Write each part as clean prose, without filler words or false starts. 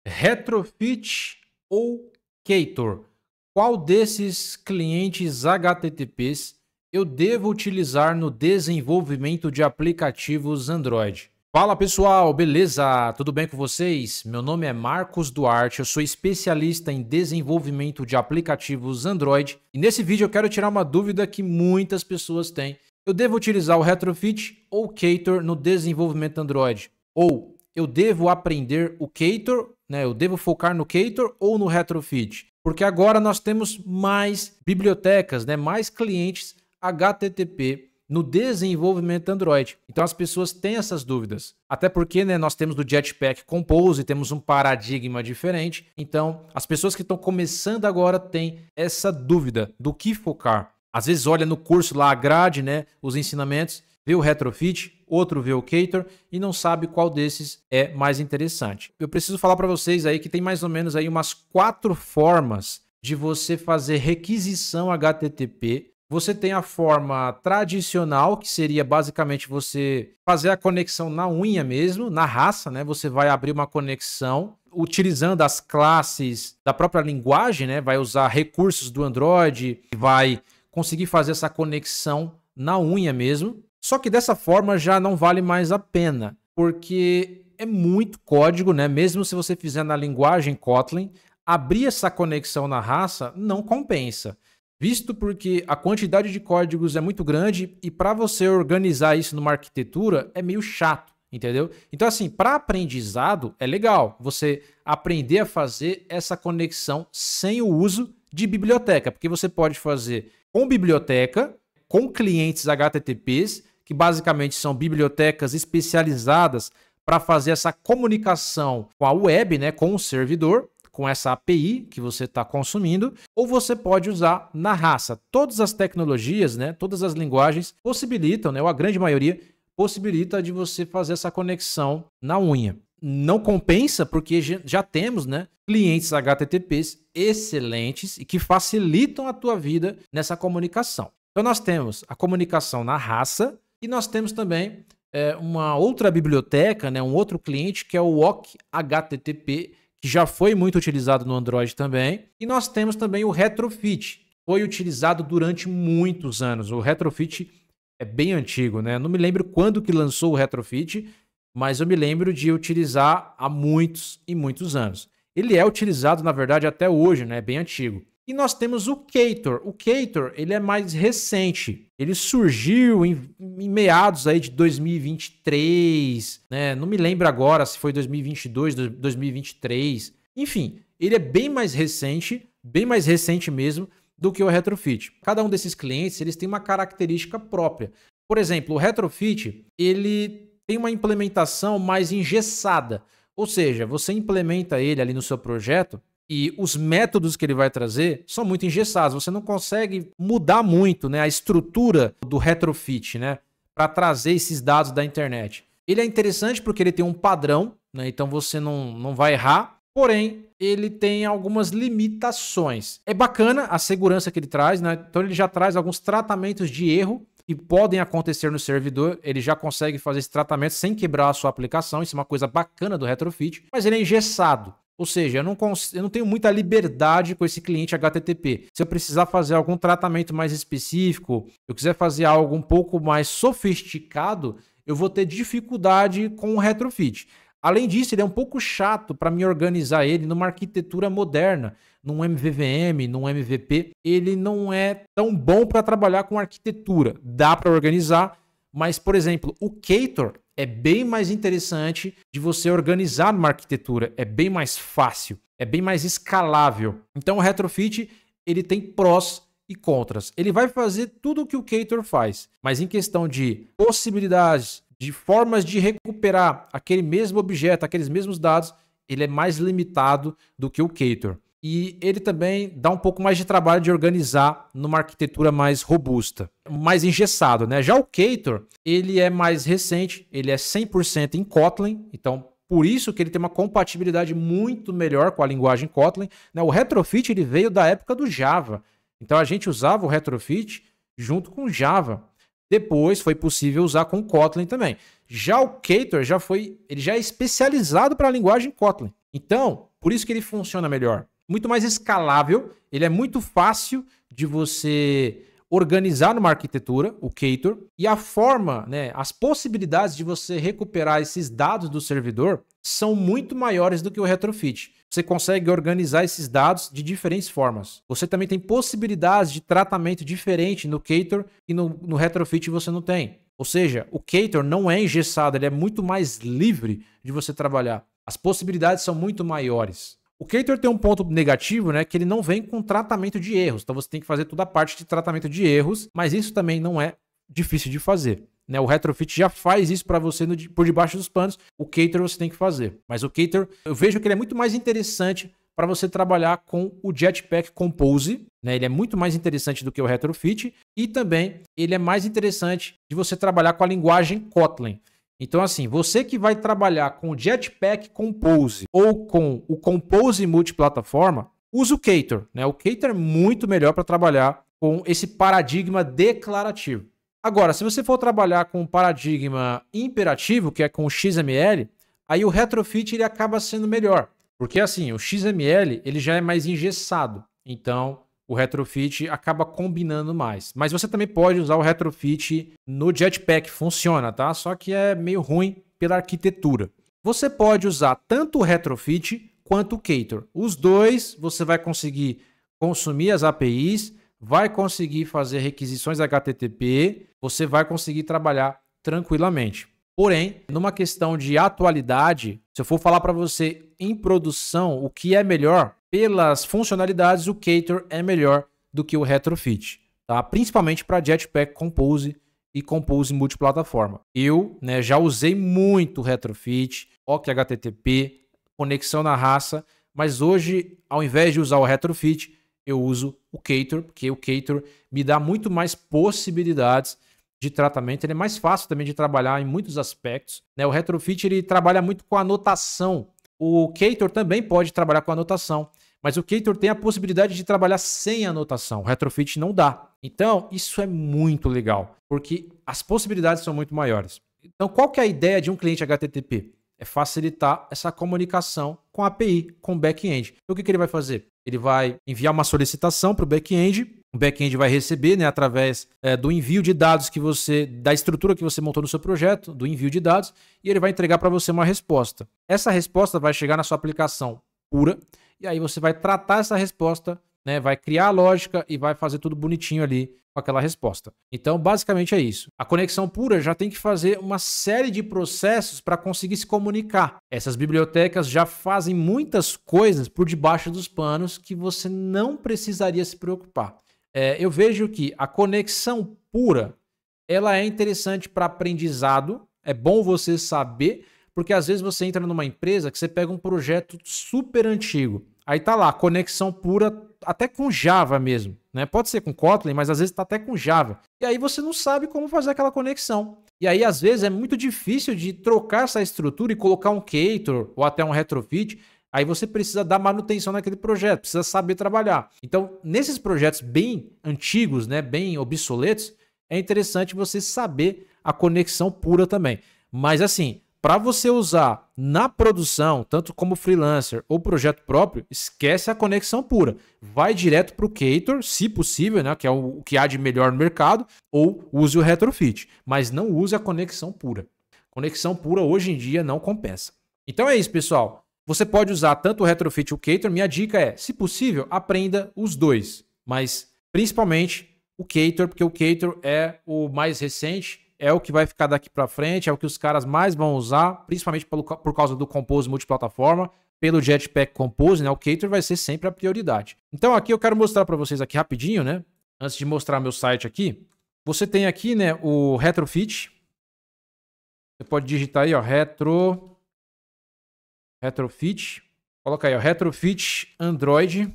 Retrofit ou Ktor? Qual desses clientes HTTPs eu devo utilizar no desenvolvimento de aplicativos Android? Fala pessoal, beleza? Tudo bem com vocês? Meu nome é Marcos Duarte, eu sou especialista em desenvolvimento de aplicativos Android e nesse vídeo eu quero tirar uma dúvida que muitas pessoas têm. Eu devo utilizar o Retrofit ou o Ktor no desenvolvimento Android? Ou eu devo aprender o Ktor, né? Eu devo focar no Ktor ou no Retrofit? Porque agora nós temos mais bibliotecas, né? Mais clientes HTTP no desenvolvimento Android. Então as pessoas têm essas dúvidas. Até porque, né, nós temos do Jetpack Compose, temos um paradigma diferente. Então as pessoas que estão começando agora têm essa dúvida do que focar. Às vezes olha no curso lá a grade, né, os ensinamentos, vê o Retrofit, outro vê o Ktor e não sabe qual desses é mais interessante. Eu preciso falar para vocês aí que tem mais ou menos aí umas 4 formas de você fazer requisição HTTP. Você tem a forma tradicional, que seria basicamente você fazer a conexão na unha mesmo, na raça, né? Você vai abrir uma conexão utilizando as classes da própria linguagem, né? Vai usar recursos do Android, vai conseguir fazer essa conexão na unha mesmo. Só que dessa forma já não vale mais a pena, porque é muito código, né? Mesmo se você fizer na linguagem Kotlin, abrir essa conexão na raça não compensa. Visto porque a quantidade de códigos é muito grande e para você organizar isso numa arquitetura é meio chato, entendeu? Então assim, para aprendizado é legal você aprender a fazer essa conexão sem o uso de biblioteca, porque você pode fazer com biblioteca, com clientes HTTPs, que basicamente são bibliotecas especializadas para fazer essa comunicação com a web, né, com o servidor, com essa API que você está consumindo, ou você pode usar na raça. Todas as tecnologias, né, todas as linguagens possibilitam, né, ou a grande maioria possibilita de você fazer essa conexão na unha. Não compensa porque já temos, né, clientes HTTPs excelentes e que facilitam a tua vida nessa comunicação. Então nós temos a comunicação na raça e nós temos também uma outra biblioteca, né, um outro cliente que é o Awk HTTP, que já foi muito utilizado no Android também. E nós temos também o Retrofit, foi utilizado durante muitos anos. O Retrofit é bem antigo, né? Não me lembro quando que lançou o Retrofit, mas eu me lembro de utilizar há muitos e muitos anos. Ele é utilizado, na verdade, até hoje, né? É bem antigo. E nós temos o Ktor. O Ktor, ele é mais recente. Ele surgiu em meados aí de 2023, né? Não me lembro agora se foi 2022, 2023. Enfim, ele é bem mais recente mesmo do que o Retrofit. Cada um desses clientes, eles têm uma característica própria. Por exemplo, o Retrofit, ele tem uma implementação mais engessada. Ou seja, você implementa ele ali no seu projeto e os métodos que ele vai trazer são muito engessados. Você não consegue mudar muito, né, a estrutura do Retrofit, né, para trazer esses dados da internet. Ele é interessante porque ele tem um padrão, né, então você não vai errar. Porém, ele tem algumas limitações. É bacana a segurança que ele traz, né? Então ele já traz alguns tratamentos de erro que podem acontecer no servidor. Ele já consegue fazer esse tratamento sem quebrar a sua aplicação. Isso é uma coisa bacana do Retrofit. Mas ele é engessado. Ou seja, eu não tenho muita liberdade com esse cliente HTTP. Se eu precisar fazer algum tratamento mais específico, eu quiser fazer algo um pouco mais sofisticado, eu vou ter dificuldade com o Retrofit. Além disso, ele é um pouco chato para me organizar ele numa arquitetura moderna, num MVVM, num MVP. Ele não é tão bom para trabalhar com arquitetura. Dá para organizar, mas, por exemplo, o Ktor é bem mais interessante de você organizar numa arquitetura. É bem mais fácil, é bem mais escalável. Então o Retrofit, ele tem prós e contras. Ele vai fazer tudo o que o Ktor faz, mas em questão de possibilidades, de formas de recuperar aquele mesmo objeto, aqueles mesmos dados, ele é mais limitado do que o Ktor. E ele também dá um pouco mais de trabalho de organizar numa arquitetura mais robusta, mais engessado, né? Já o Ktor, ele é mais recente, ele é 100% em Kotlin, então por isso que ele tem uma compatibilidade muito melhor com a linguagem Kotlin, né? O Retrofit ele veio da época do Java, então a gente usava o Retrofit junto com Java. Depois foi possível usar com Kotlin também. Já o Ktor ele já é especializado para a linguagem Kotlin. Então, Por isso que ele funciona melhor. Muito mais escalável, ele é muito fácil de você organizar numa arquitetura, o Ktor, e a forma, né, as possibilidades de você recuperar esses dados do servidor são muito maiores do que o retrofit. Você consegue organizar esses dados de diferentes formas. Você também tem possibilidades de tratamento diferente no Ktor e no retrofit você não tem. Ou seja, o Ktor não é engessado, ele é muito mais livre de você trabalhar. As possibilidades são muito maiores. O Ktor tem um ponto negativo, né, que ele não vem com tratamento de erros. Então você tem que fazer toda a parte de tratamento de erros, mas isso também não é difícil de fazer, né? O retrofit já faz isso para você por debaixo dos panos. O Ktor você tem que fazer. Mas o Ktor, eu vejo que ele é muito mais interessante para você trabalhar com o Jetpack Compose, né? Ele é muito mais interessante do que o retrofit e também ele é mais interessante de você trabalhar com a linguagem Kotlin. Então, assim, você que vai trabalhar com o Jetpack Compose ou com o Compose multiplataforma, usa o Ktor, né? O Ktor é muito melhor para trabalhar com esse paradigma declarativo. Agora, se você for trabalhar com o paradigma imperativo, que é com o XML, aí o retrofit ele acaba sendo melhor. Porque, assim, o XML ele já é mais engessado. Então, o retrofit acaba combinando mais. Mas você também pode usar o retrofit no Jetpack, funciona, tá? Só que é meio ruim pela arquitetura. Você pode usar tanto o retrofit quanto o Ktor. Os dois você vai conseguir consumir as APIs, vai conseguir fazer requisições HTTP, você vai conseguir trabalhar tranquilamente. Porém, numa questão de atualidade, se eu for falar para você em produção o que é melhor, pelas funcionalidades, o Ktor é melhor do que o retrofit, tá? Principalmente para Jetpack Compose e Compose multiplataforma. Eu, né, já usei muito retrofit, OK HTTP, conexão na raça, mas hoje, ao invés de usar o retrofit, eu uso o Ktor, porque o Ktor me dá muito mais possibilidades de tratamento. Ele é mais fácil também de trabalhar em muitos aspectos, né? O retrofit ele trabalha muito com anotação. O Ktor também pode trabalhar com anotação, mas o Ktor tem a possibilidade de trabalhar sem anotação. O retrofit não dá. Então, isso é muito legal, porque as possibilidades são muito maiores. Então, qual que é a ideia de um cliente HTTP? É facilitar essa comunicação com a API, com o back-end. Então, o que ele vai fazer? Ele vai enviar uma solicitação para o back-end. O back-end vai receber, né, através do envio de dados da estrutura que você montou no seu projeto, do envio de dados, e ele vai entregar para você uma resposta. Essa resposta vai chegar na sua aplicação pura, e aí você vai tratar essa resposta, né, vai criar a lógica e vai fazer tudo bonitinho ali com aquela resposta. Então, basicamente é isso. A conexão pura já tem que fazer uma série de processos para conseguir se comunicar. Essas bibliotecas já fazem muitas coisas por debaixo dos panos que você não precisaria se preocupar. Eu vejo que a conexão pura ela é interessante para aprendizado. É bom você saber, porque às vezes você entra numa empresa que você pega um projeto super antigo. Aí tá lá, conexão pura, até com Java mesmo, né? Pode ser com Kotlin, mas às vezes tá até com Java. E aí você não sabe como fazer aquela conexão. E aí, às vezes, é muito difícil de trocar essa estrutura e colocar um Ktor ou até um retrofit. Aí você precisa dar manutenção naquele projeto, precisa saber trabalhar. Então, nesses projetos bem antigos, né, bem obsoletos, é interessante você saber a conexão pura também. Mas assim, para você usar na produção, tanto como freelancer ou projeto próprio, esquece a conexão pura. Vai direto para o Ktor, se possível, né, que é o que há de melhor no mercado, ou use o retrofit. Mas não use a conexão pura. Conexão pura hoje em dia não compensa. Então é isso, pessoal. Você pode usar tanto o retrofit e o Ktor. Minha dica é, se possível, aprenda os dois. Mas principalmente o Ktor, porque o Ktor é o mais recente, é o que vai ficar daqui para frente, é o que os caras mais vão usar, principalmente por causa do Compose multiplataforma, pelo Jetpack Compose, né? O Ktor vai ser sempre a prioridade. Então aqui eu quero mostrar para vocês aqui rapidinho, né? Antes de mostrar meu site aqui, você tem aqui, né, o retrofit. Você pode digitar aí, ó, retrofit. Coloca aí, ó, retrofit Android.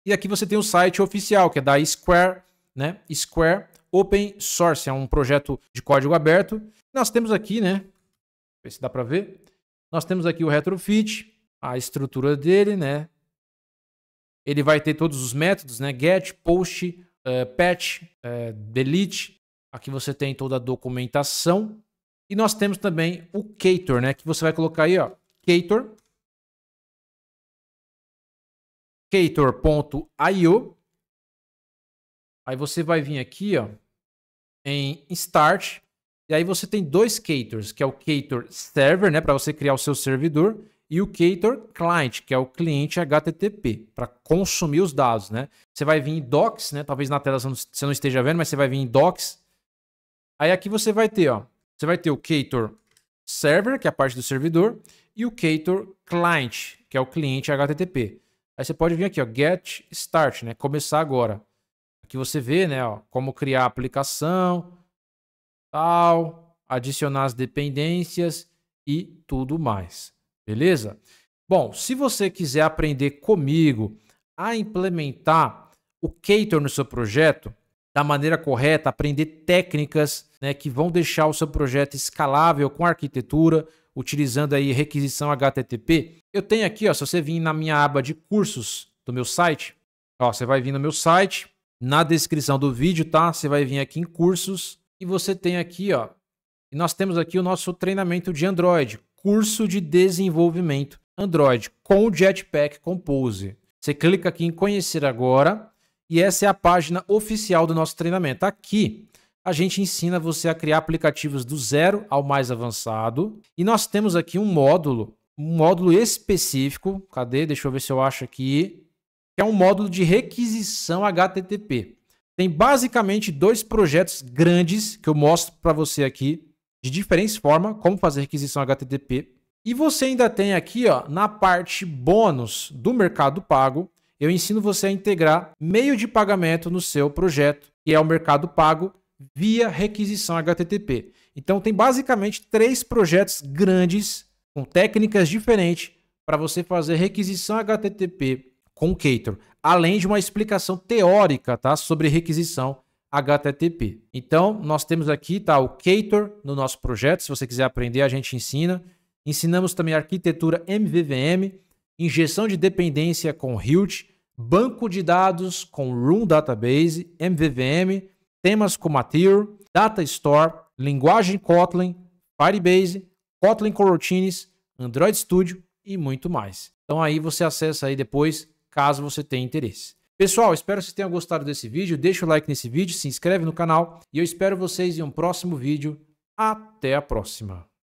E aqui você tem o site oficial, que é da Square, né? Square Open Source, é um projeto de código aberto. Nós temos aqui, né? Ver se dá para ver. Nós temos aqui o retrofit, a estrutura dele, né? Ele vai ter todos os métodos, né? Get, post, patch, delete. Aqui você tem toda a documentação. E nós temos também o Ktor, né? Que você vai colocar aí, ó, Ktor. Ktor.io. Aí você vai vir aqui, ó, em Start. E aí você tem dois Ktors, que é o Ktor Server, né, para você criar o seu servidor, e o Ktor Client, que é o cliente HTTP, para consumir os dados, né? Você vai vir em Docs, né? Talvez na tela você não esteja vendo, mas você vai vir em Docs. Aí aqui você vai ter, ó, você vai ter o Ktor Server, que é a parte do servidor, e o Ktor Client, que é o cliente HTTP. Aí você pode vir aqui, ó, Get Start, né? Começar agora. Aqui você vê, né, ó, como criar a aplicação, tal, adicionar as dependências e tudo mais. Beleza? Bom, se você quiser aprender comigo a implementar o Ktor no seu projeto da maneira correta, aprender técnicas, né, que vão deixar o seu projeto escalável com arquitetura, utilizando aí requisição HTTP, eu tenho aqui, ó, se você vir na minha aba de cursos do meu site, ó, você vai vir no meu site, na descrição do vídeo, tá? Você vai vir aqui em cursos e você tem aqui, ó, e nós temos aqui o nosso treinamento de Android, curso de desenvolvimento Android com o Jetpack Compose. Você clica aqui em conhecer agora e essa é a página oficial do nosso treinamento. Aqui a gente ensina você a criar aplicativos do zero ao mais avançado e nós temos aqui um módulo específico. Cadê? Deixa eu ver se eu acho aqui. Que é um módulo de requisição HTTP. Tem basicamente dois projetos grandes que eu mostro para você aqui de diferentes formas, como fazer requisição HTTP. E você ainda tem aqui, ó, na parte bônus do Mercado Pago, eu ensino você a integrar meio de pagamento no seu projeto, que é o Mercado Pago, via requisição HTTP. Então tem basicamente 3 projetos grandes, com técnicas diferentes, para você fazer requisição HTTP com o Ktor, além de uma explicação teórica, tá, sobre requisição HTTP. Então, nós temos aqui, tá, o Ktor no nosso projeto. Se você quiser aprender, a gente ensina. Ensinamos também arquitetura MVVM, injeção de dependência com Hilt, banco de dados com Room Database, MVVM, temas como Material, Data Store, linguagem Kotlin, Firebase, Kotlin Coroutines, Android Studio e muito mais. Então aí você acessa aí depois, caso você tenha interesse. Pessoal, espero que vocês tenham gostado desse vídeo. Deixa o like nesse vídeo, se inscreve no canal e eu espero vocês em um próximo vídeo. Até a próxima!